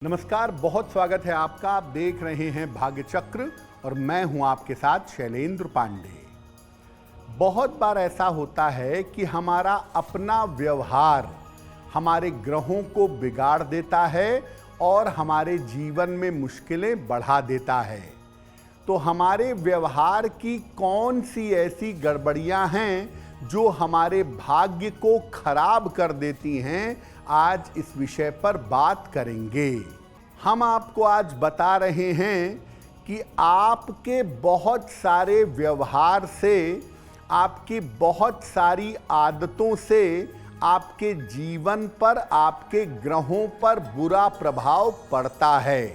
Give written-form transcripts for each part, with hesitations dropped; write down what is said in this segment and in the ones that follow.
नमस्कार, बहुत स्वागत है आपका। आप देख रहे हैं भाग्य चक्र और मैं हूं आपके साथ शैलेंद्र पांडे। बहुत बार ऐसा होता है कि हमारा अपना व्यवहार हमारे ग्रहों को बिगाड़ देता है और हमारे जीवन में मुश्किलें बढ़ा देता है। तो हमारे व्यवहार की कौन सी ऐसी गड़बड़ियां हैं जो हमारे भाग्य को खराब कर देती हैं, आज इस विषय पर बात करेंगे। हम आपको आज बता रहे हैं कि आपके बहुत सारे व्यवहार से, आपकी बहुत सारी आदतों से आपके जीवन पर, आपके ग्रहों पर बुरा प्रभाव पड़ता है।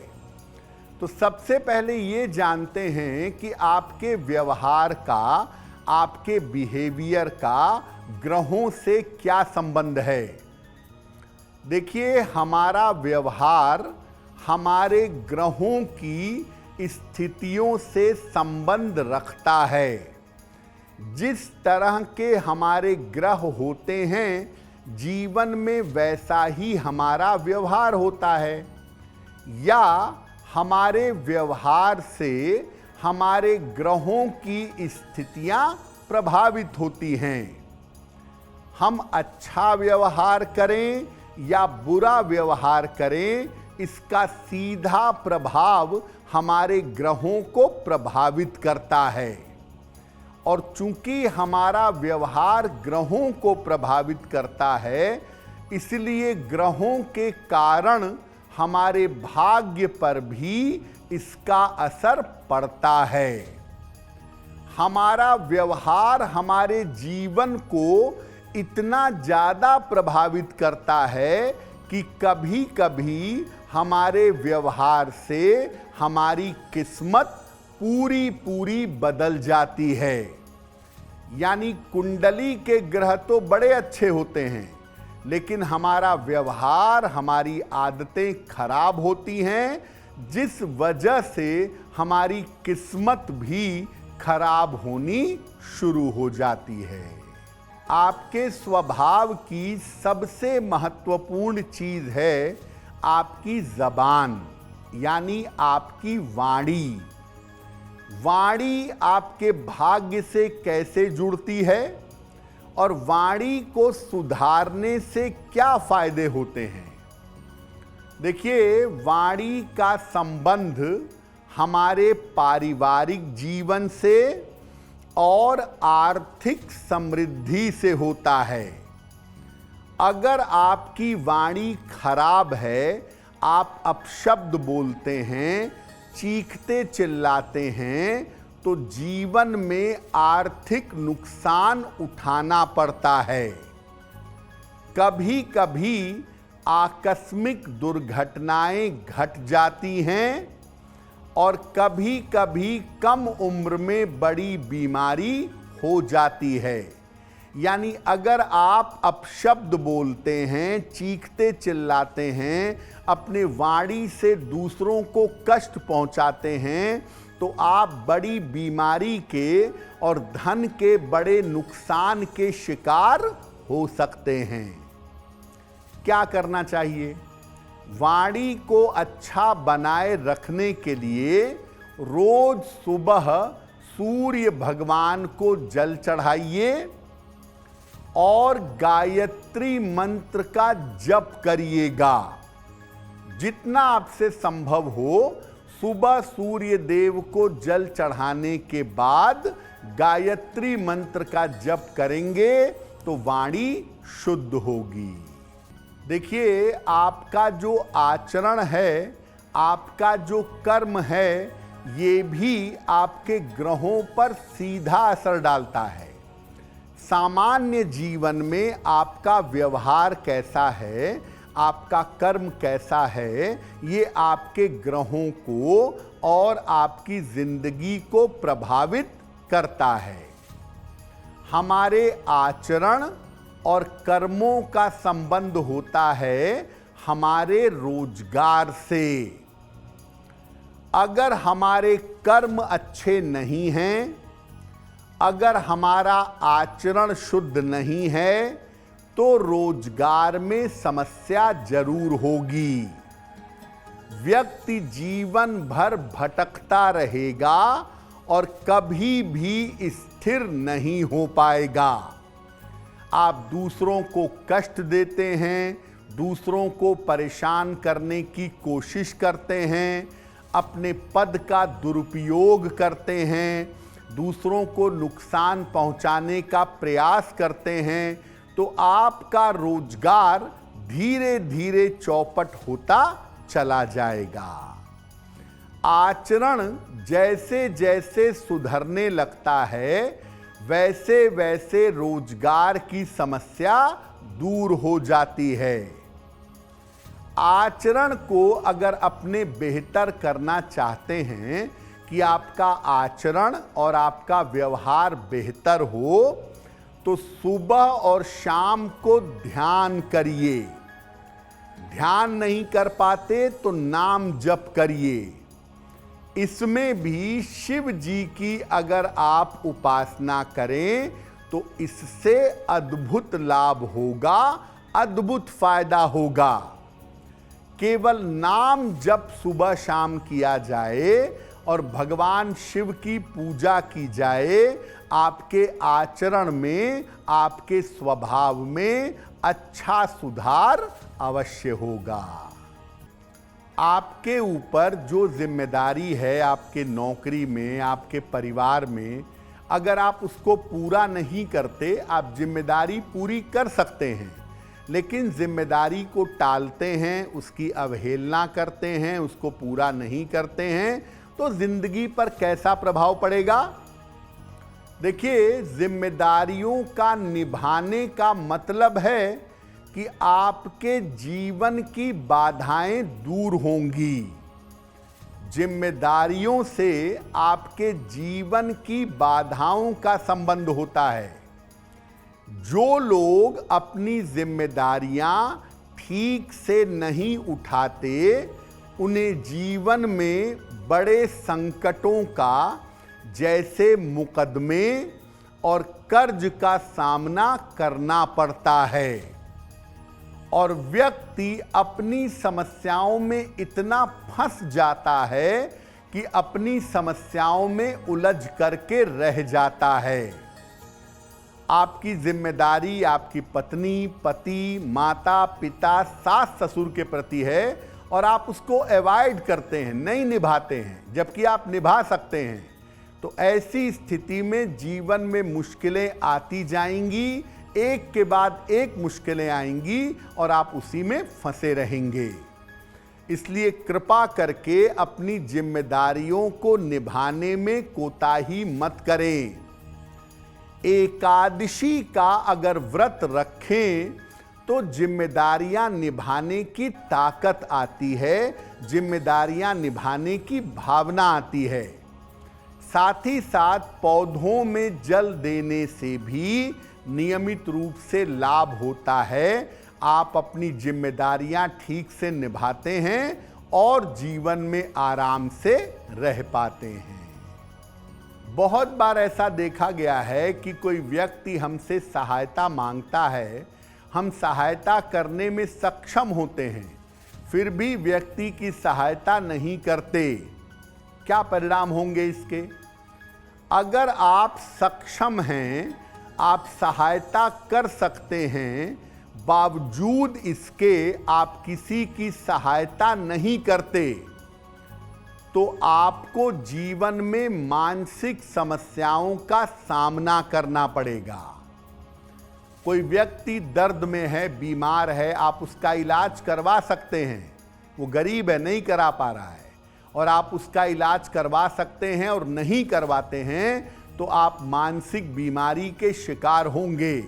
तो सबसे पहले ये जानते हैं कि आपके व्यवहार का, आपके बिहेवियर का ग्रहों से क्या संबंध है। देखिए, हमारा व्यवहार हमारे ग्रहों की स्थितियों से संबंध रखता है। जिस तरह के हमारे ग्रह होते हैं, जीवन में वैसा ही हमारा व्यवहार होता है, या हमारे व्यवहार से हमारे ग्रहों की स्थितियां प्रभावित होती हैं। हम अच्छा व्यवहार करें या बुरा व्यवहार करें, इसका सीधा प्रभाव हमारे ग्रहों को प्रभावित करता है। और चूंकि हमारा व्यवहार ग्रहों को प्रभावित करता है, इसलिए ग्रहों के कारण हमारे भाग्य पर भी इसका असर पड़ता है। हमारा व्यवहार हमारे जीवन को इतना ज़्यादा प्रभावित करता है कि कभी कभी हमारे व्यवहार से हमारी किस्मत पूरी पूरी बदल जाती है। यानी कुंडली के ग्रह तो बड़े अच्छे होते हैं, लेकिन हमारा व्यवहार, हमारी आदतें खराब होती हैं, जिस वजह से हमारी किस्मत भी खराब होनी शुरू हो जाती है। आपके स्वभाव की सबसे महत्वपूर्ण चीज है आपकी जबान, यानी आपकी वाणी। वाणी आपके भाग्य से कैसे जुड़ती है और वाणी को सुधारने से क्या फायदे होते हैं। देखिए, वाणी का संबंध हमारे पारिवारिक जीवन से और आर्थिक समृद्धि से होता है। अगर आपकी वाणी खराब है, आप अपशब्द बोलते हैं, चीखते चिल्लाते हैं, तो जीवन में आर्थिक नुकसान उठाना पड़ता है। कभी कभी आकस्मिक दुर्घटनाएं घट जाती हैं और कभी कभी कम उम्र में बड़ी बीमारी हो जाती है। यानी अगर आप अपशब्द बोलते हैं, चीखते चिल्लाते हैं, अपने वाणी से दूसरों को कष्ट पहुंचाते हैं, तो आप बड़ी बीमारी के और धन के बड़े नुकसान के शिकार हो सकते हैं। क्या करना चाहिए? वाणी को अच्छा बनाए रखने के लिए रोज सुबह सूर्य भगवान को जल चढ़ाइए और गायत्री मंत्र का जप करिएगा। जितना आपसे संभव हो, सुबह सूर्य देव को जल चढ़ाने के बाद गायत्री मंत्र का जप करेंगे तो वाणी शुद्ध होगी। देखिए, आपका जो आचरण है, आपका जो कर्म है, ये भी आपके ग्रहों पर सीधा असर डालता है। सामान्य जीवन में आपका व्यवहार कैसा है, आपका कर्म कैसा है, ये आपके ग्रहों को और आपकी जिंदगी को प्रभावित करता है। हमारे आचरण और कर्मों का संबंध होता है हमारे रोजगार से। अगर हमारे कर्म अच्छे नहीं हैं, अगर हमारा आचरण शुद्ध नहीं है, तो रोजगार में समस्या जरूर होगी। व्यक्ति जीवन भर भटकता रहेगा और कभी भी स्थिर नहीं हो पाएगा। आप दूसरों को कष्ट देते हैं, दूसरों को परेशान करने की कोशिश करते हैं, अपने पद का दुरुपयोग करते हैं, दूसरों को नुकसान पहुंचाने का प्रयास करते हैं, तो आपका रोजगार धीरे धीरे चौपट होता चला जाएगा। आचरण जैसे जैसे सुधरने लगता है, वैसे वैसे रोजगार की समस्या दूर हो जाती है। आचरण को अगर अपने बेहतर करना चाहते हैं कि आपका आचरण और आपका व्यवहार बेहतर हो, तो सुबह और शाम को ध्यान करिए। ध्यान नहीं कर पाते तो नाम जप करिए। इसमें भी शिव जी की अगर आप उपासना करें तो इससे अद्भुत लाभ होगा, अद्भुत फायदा होगा। केवल नाम जप सुबह शाम किया जाए और भगवान शिव की पूजा की जाए, आपके आचरण में, आपके स्वभाव में अच्छा सुधार अवश्य होगा। आपके ऊपर जो जिम्मेदारी है, आपके नौकरी में, आपके परिवार में, अगर आप उसको पूरा नहीं करते, आप जिम्मेदारी पूरी कर सकते हैं, लेकिन जिम्मेदारी को टालते हैं, उसकी अवहेलना करते हैं, उसको पूरा नहीं करते हैं, तो जिंदगी पर कैसा प्रभाव पड़ेगा? देखिए, जिम्मेदारियों का निभाने का मतलब है कि आपके जीवन की बाधाएं दूर होंगी। जिम्मेदारियों से आपके जीवन की बाधाओं का संबंध होता है। जो लोग अपनी जिम्मेदारियां ठीक से नहीं उठाते, उन्हें जीवन में बड़े संकटों का, जैसे मुकदमे और कर्ज का सामना करना पड़ता है। और व्यक्ति अपनी समस्याओं में इतना फंस जाता है कि अपनी समस्याओं में उलझ करके रह जाता है। आपकी जिम्मेदारी आपकी पत्नी, पति, माता, पिता, सास ससुर के प्रति है और आप उसको अवॉइड करते हैं, नहीं निभाते हैं, जबकि आप निभा सकते हैं। तो ऐसी स्थिति में जीवन में मुश्किलें आती जाएंगी, एक के बाद एक मुश्किलें आएंगी और आप उसी में फंसे रहेंगे। इसलिए कृपा करके अपनी जिम्मेदारियों को निभाने में कोताही मत करें। एकादशी का अगर व्रत रखें तो जिम्मेदारियां निभाने की ताकत आती है, जिम्मेदारियां निभाने की भावना आती है। साथ ही साथ पौधों में जल देने से भी नियमित रूप से लाभ होता है। आप अपनी जिम्मेदारियां ठीक से निभाते हैं और जीवन में आराम से रह पाते हैं। बहुत बार ऐसा देखा गया है कि कोई व्यक्ति हमसे सहायता मांगता है, हम सहायता करने में सक्षम होते हैं, फिर भी व्यक्ति की सहायता नहीं करते। क्या परिणाम होंगे इसके? अगर आप सक्षम हैं, आप सहायता कर सकते हैं, बावजूद इसके आप किसी की सहायता नहीं करते, तो आपको जीवन में मानसिक समस्याओं का सामना करना पड़ेगा। कोई व्यक्ति दर्द में है, बीमार है, आप उसका इलाज करवा सकते हैं, वो गरीब है, नहीं करा पा रहा है, और आप उसका इलाज करवा सकते हैं और नहीं करवाते हैं, तो आप मानसिक बीमारी के शिकार होंगे।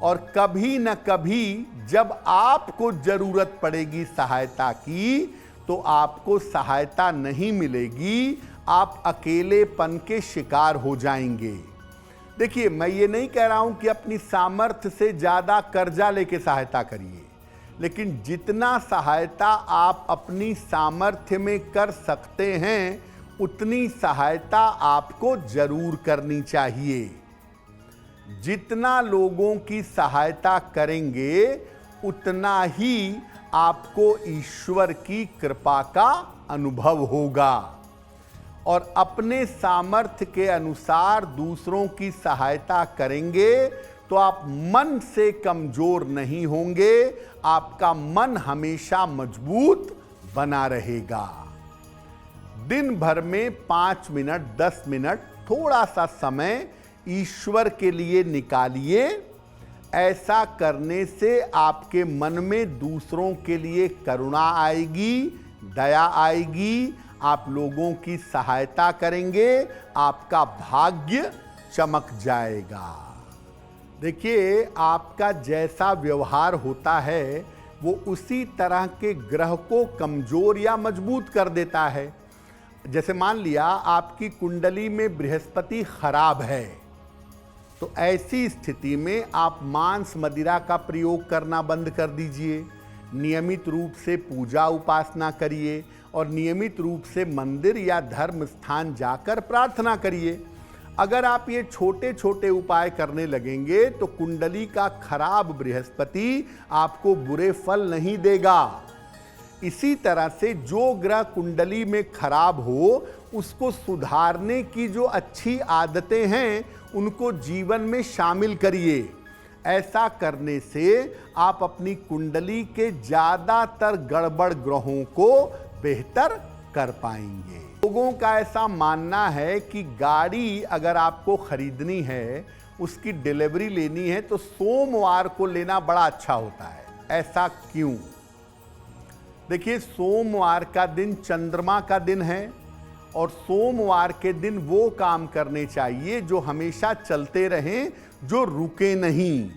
और कभी न कभी जब आपको जरूरत पड़ेगी सहायता की, तो आपको सहायता नहीं मिलेगी, आप अकेलेपन के शिकार हो जाएंगे। देखिए, मैं ये नहीं कह रहा हूं कि अपनी सामर्थ्य से ज्यादा कर्जा लेके सहायता करिए, लेकिन जितना सहायता आप अपनी सामर्थ्य में कर सकते हैं, उतनी सहायता आपको जरूर करनी चाहिए। जितना लोगों की सहायता करेंगे, उतना ही आपको ईश्वर की कृपा का अनुभव होगा और अपने सामर्थ्य के अनुसार दूसरों की सहायता करेंगे तो आप मन से कमजोर नहीं होंगे, आपका मन हमेशा मजबूत बना रहेगा। दिन भर में 5 मिनट 10 मिनट थोड़ा सा समय ईश्वर के लिए निकालिए। ऐसा करने से आपके मन में दूसरों के लिए करुणा आएगी, दया आएगी, आप लोगों की सहायता करेंगे, आपका भाग्य चमक जाएगा। देखिए, आपका जैसा व्यवहार होता है वो उसी तरह के ग्रह को कमजोर या मजबूत कर देता है। जैसे मान लिया आपकी कुंडली में बृहस्पति खराब है, तो ऐसी स्थिति में आप मांस मदिरा का प्रयोग करना बंद कर दीजिए, नियमित रूप से पूजा उपासना करिए और नियमित रूप से मंदिर या धर्म स्थान जाकर प्रार्थना करिए। अगर आप ये छोटे छोटे उपाय करने लगेंगे तो कुंडली का खराब बृहस्पति आपको बुरे फल नहीं देगा। इसी तरह से जो ग्रह कुंडली में खराब हो उसको सुधारने की जो अच्छी आदतें हैं उनको जीवन में शामिल करिए। ऐसा करने से आप अपनी कुंडली के ज़्यादातर गड़बड़ ग्रहों को बेहतर कर पाएंगे। लोगों का ऐसा मानना है कि गाड़ी अगर आपको खरीदनी है, उसकी डिलीवरी लेनी है तो सोमवार को लेना बड़ा अच्छा होता है। ऐसा क्यों? देखिए, सोमवार का दिन चंद्रमा का दिन है और सोमवार के दिन वो काम करने चाहिए जो हमेशा चलते रहें, जो रुके नहीं।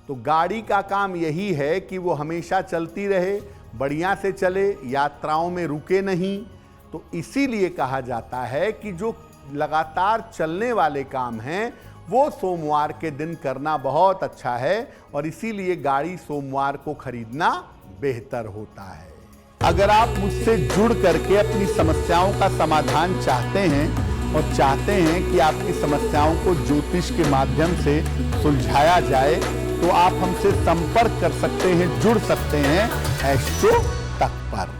तो गाड़ी का काम यही है कि वो हमेशा चलती रहे, बढ़िया से चले, यात्राओं में रुके नहीं। तो इसीलिए कहा जाता है कि जो लगातार चलने वाले काम हैं वो सोमवार के दिन करना बहुत अच्छा है और इसीलिए गाड़ी सोमवार को खरीदना बेहतर होता है। अगर आप मुझसे जुड़ करके अपनी समस्याओं का समाधान चाहते हैं और चाहते हैं कि आपकी समस्याओं को ज्योतिष के माध्यम से सुलझाया जाए तो आप हमसे संपर्क कर सकते हैं, जुड़ सकते हैं एस्ट्रो तक पर।